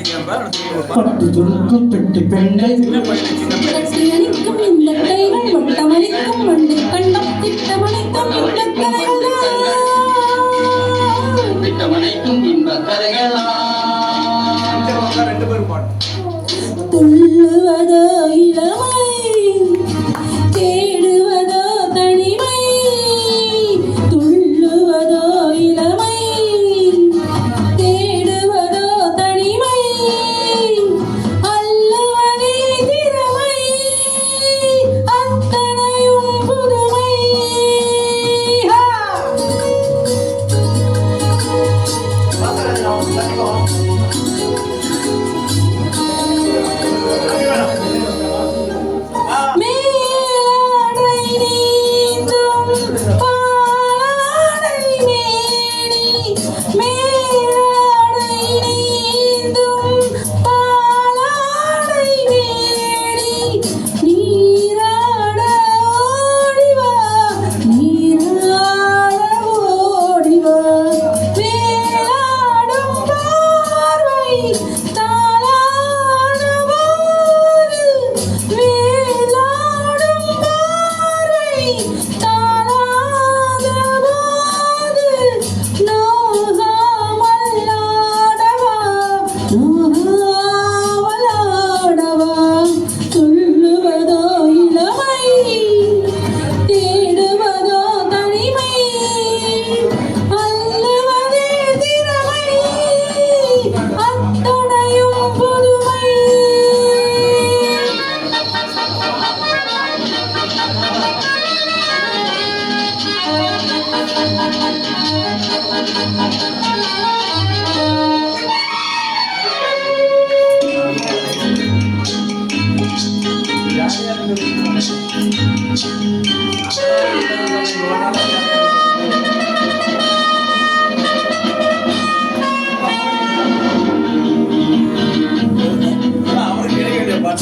பட்டு துருக்கும் பெட்டு பெண்கள் அணிக்கும் இந்த கைகள் வட்டமணிக்கும் மண்டு கண்டம் திட்டமணிக்கும் இந்த கரைகளா துள்ளுவதோ இளமை தேடுவதோ தனிமை துள்ளுவதோ இளமை தேடுவதோ தனிமை அல்லவனே திறமை அத்தனையும் புதுமை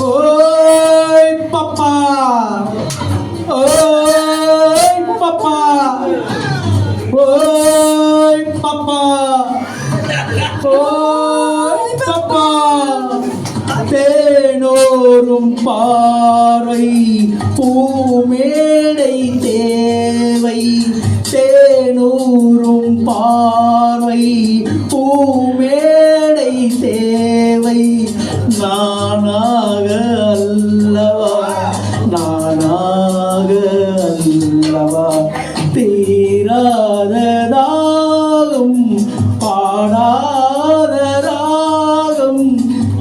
Oi, papá! Oi, papá! Oi, papá! Oi, papá! தேனோரும் பாறை பூமேடை தேவை தேனூரும் பார்வை பூமேடை தேவை நானாக அல்லவா நானாக அல்லவா தீராத தாகம் பாடாத ராகம்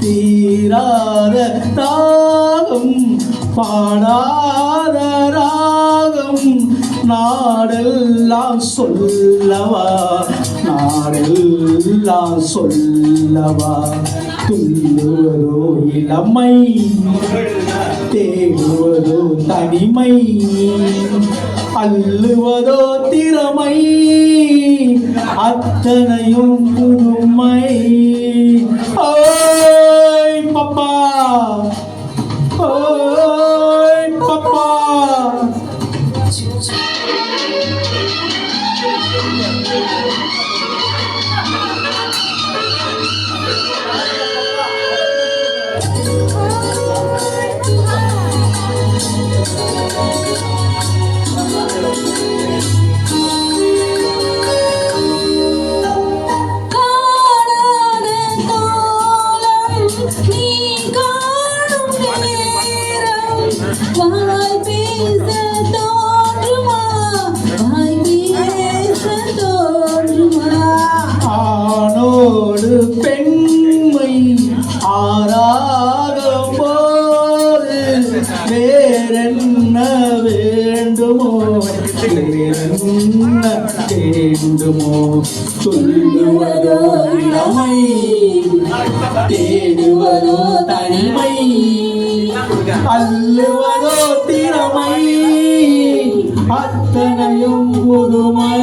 தீராத தாகம் பாடாத ராகம் நாடெல்லாம் சொல்லவா நாடெல்லாம் சொல்லவா துள்ளுவதோ இளமை தேடுவதோ தனிமை அள்ளுவதோ திறமை அத்தனையும் புதுமை ஓய் பப்பா ஓய் பப்பா ஆணோடு பெண்மை ஆராக போது வேறென்ன வேண்டுமோ வேறென்ன வேண்டுமோ துள்ளுவதோ இளமை தேடுவதோ தனிமை அள்ளுவதோ திறமை அத்தனையும் புதுமை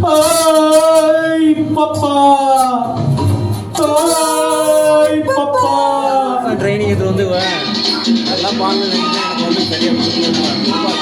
ஓய் பப்பா ஓய் பப்பா ட்ரைனிங் இது வந்து நல்லா பாடணும் எனக்கு வந்து சரியாக